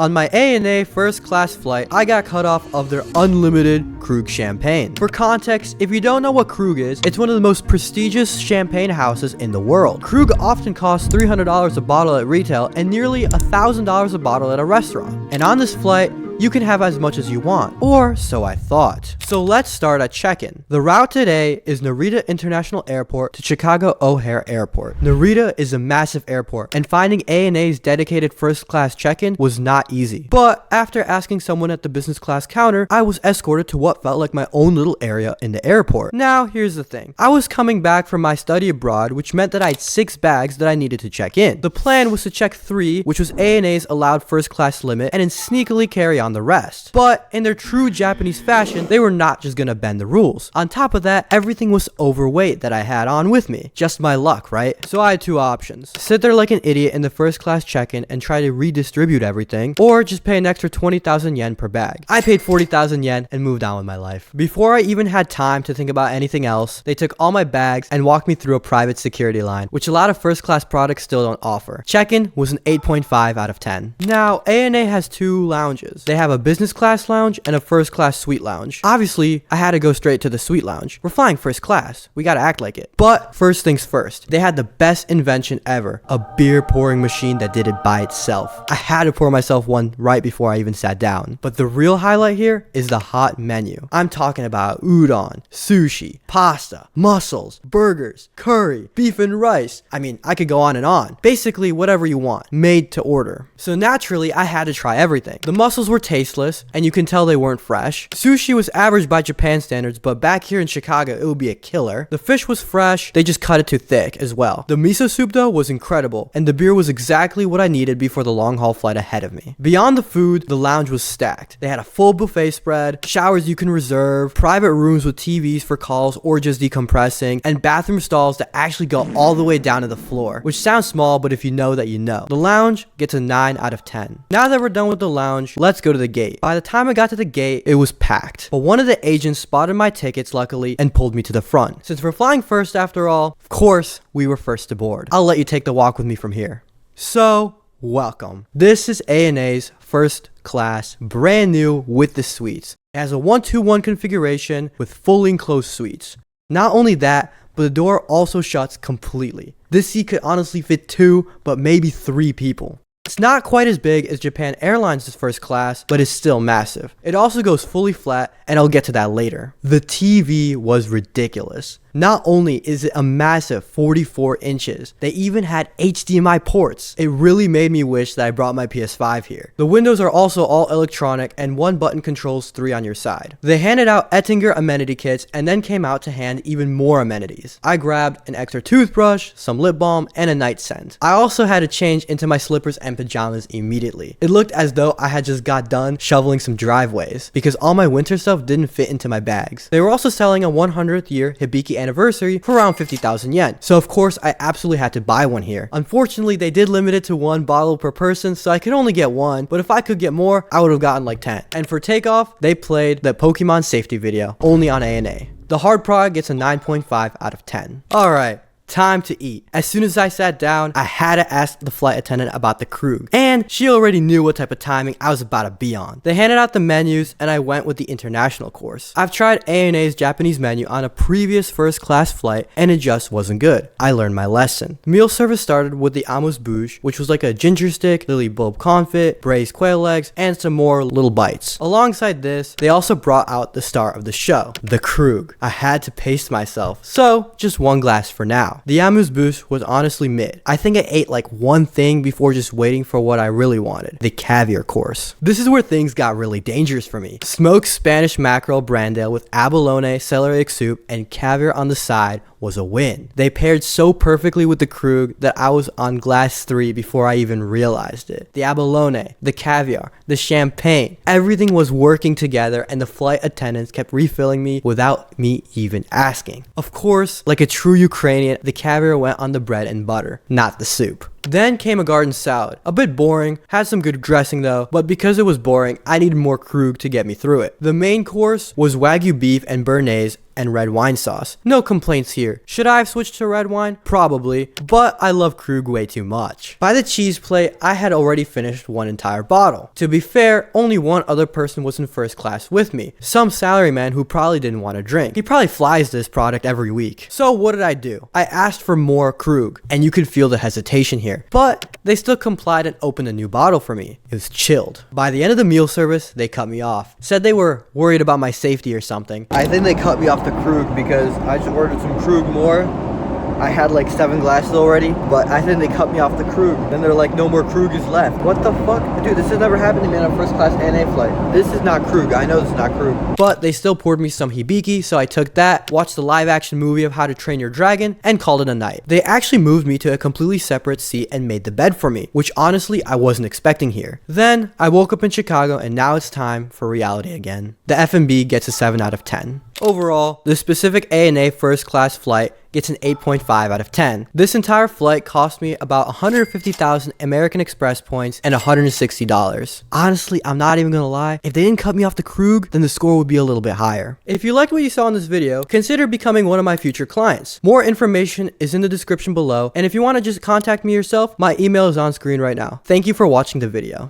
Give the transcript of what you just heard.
On my ANA first class flight, I got cut off of their unlimited Krug champagne. For context, if you don't know what Krug is, it's one of the most prestigious champagne houses in the world. Krug often costs $300 a bottle at retail and nearly $1,000 a bottle at a restaurant. And on this flight, you can have as much as you want, or so I thought. So let's start at check-in. The route today is Narita International Airport to Chicago O'Hare Airport. Narita is a massive airport, and finding ANA's dedicated first class check-in was not easy. But after asking someone at the business class counter, I was escorted to what felt like my own little area in the airport. Now, here's the thing. I was coming back from my study abroad, which meant that I had 6 bags that I needed to check in. The plan was to check 3, which was ANA's allowed first class limit, and then sneakily carry on the rest. But in their true Japanese fashion, they were not just gonna bend the rules. On top of that, everything was overweight that I had on with me. Just my luck, right? So I had 2 options. Sit there like an idiot in the first class check-in and try to redistribute everything, or just pay an extra 20,000 yen per bag. I paid 40,000 yen and moved on with my life. Before I even had time to think about anything else, they took all my bags and walked me through a private security line, which a lot of first class products still don't offer. Check-in was an 8.5 out of 10. Now, ANA has 2 lounges. They have a business class lounge and a first class suite lounge. Obviously, I had to go straight to the suite lounge. We're flying first class. We gotta act like it. But first things first, they had the best invention ever, a beer pouring machine that did it by itself. I had to pour myself one right before I even sat down. But the real highlight here is the hot menu. I'm talking about udon, sushi, pasta, mussels, burgers, curry, beef and rice. I mean, I could go on and on. Basically, whatever you want, made to order. So naturally, I had to try everything. The mussels were tasteless, and you can tell they weren't fresh. Sushi was average by Japan standards, but back here in Chicago, it would be a killer. The fish was fresh, they just cut it too thick as well. The miso soup though was incredible, and the beer was exactly what I needed before the long haul flight ahead of me. Beyond the food, the lounge was stacked. They had a full buffet spread, showers you can reserve, private rooms with TVs for calls or just decompressing, and bathroom stalls that actually go all the way down to the floor, which sounds small, but if you know that you know. The lounge gets a 9 out of 10. Now that we're done with the lounge, let's go to the gate. By the time I got to the gate, it was packed, but one of the agents spotted my tickets luckily and pulled me to the front. Since we're flying first after all, of course, we were first aboard. I'll let you take the walk with me from here. So, welcome. This is ANA's first class, brand new with the suites. It has a 1-2-1 configuration with fully enclosed suites. Not only that, but the door also shuts completely. This seat could honestly fit 2, but maybe 3 people. It's not quite as big as Japan Airlines' first class, but it's still massive. It also goes fully flat, and I'll get to that later. The TV was ridiculous. Not only is it a massive 44 inches, they even had HDMI ports. It really made me wish that I brought my PS5 here. The windows are also all electronic, and 1 button controls 3 on your side. They handed out Ettinger amenity kits and then came out to hand even more amenities. I grabbed an extra toothbrush, some lip balm, and a night scent. I also had to change into my slippers and pajamas immediately. It looked as though I had just got done shoveling some driveways because all my winter stuff didn't fit into my bags. They were also selling a 100th year Hibiki anniversary for around 50,000 yen. So of course I absolutely had to buy one here. Unfortunately, they did limit it to 1 bottle per person, so I could only get 1, but if I could get more, I would have gotten like 10. And for takeoff, they played the Pokemon safety video, only on ANA. The hard product gets a 9.5 out of 10. Alright. Time to eat. As soon as I sat down, I had to ask the flight attendant about the Krug, and she already knew what type of timing I was about to be on. They handed out the menus, and I went with the international course. I've tried ANA's Japanese menu on a previous first class flight, and it just wasn't good. I learned my lesson. The meal service started with the amuse-bouche, which was like a ginger stick, lily bulb confit, braised quail legs, and some more little bites. Alongside this, they also brought out the star of the show, the Krug. I had to pace myself, so just 1 glass for now. The amuse-bouche was honestly mid. I think I ate like 1 thing before just waiting for what I really wanted, the caviar course. This is where things got really dangerous for me. Smoked Spanish mackerel brandale with abalone, celery soup, and caviar on the side was a win. They paired so perfectly with the Krug that I was on glass 3 before I even realized it. The abalone, the caviar, the champagne, everything was working together, and the flight attendants kept refilling me without me even asking. Of course, like a true Ukrainian, the caviar went on the bread and butter, not the soup. Then came a garden salad. A bit boring, had some good dressing though, but because it was boring, I needed more Krug to get me through it. The main course was Wagyu beef and béarnaise and red wine sauce. No complaints here. Should I have switched to red wine? Probably, but I love Krug way too much. By the cheese plate, I had already finished one entire bottle. To be fair, only one other person was in first class with me. Some salaryman who probably didn't want to drink. He probably flies this product every week. So what did I do? I asked for more Krug, and you could feel the hesitation here. But they still complied and opened a new bottle for me. It was chilled. By the end of the meal service, they cut me off. Said they were worried about my safety or something. I think they cut me off the Krug because I just ordered some Krug more. I had like 7 glasses already, but I think they cut me off the Krug. Then they're like, no more Krug is left. What the fuck? Dude, this has never happened to me on a first class ANA flight. This is not Krug. I know this is not Krug. But they still poured me some hibiki, so I took that, watched the live action movie of How to Train Your Dragon, and called it a night. They actually moved me to a completely separate seat and made the bed for me, which honestly I wasn't expecting here. Then I woke up in Chicago and now it's time for reality again. The F&B gets a 7 out of 10. Overall, the specific ANA first class flight gets an 8.5 out of 10. This entire flight cost me about 150,000 American Express points and $160. Honestly, I'm not even gonna lie, if they didn't cut me off the Krug, then the score would be a little bit higher. If you liked what you saw in this video, consider becoming one of my future clients. More information is in the description below, and if you want to just contact me yourself, my email is on screen right now. Thank you for watching the video.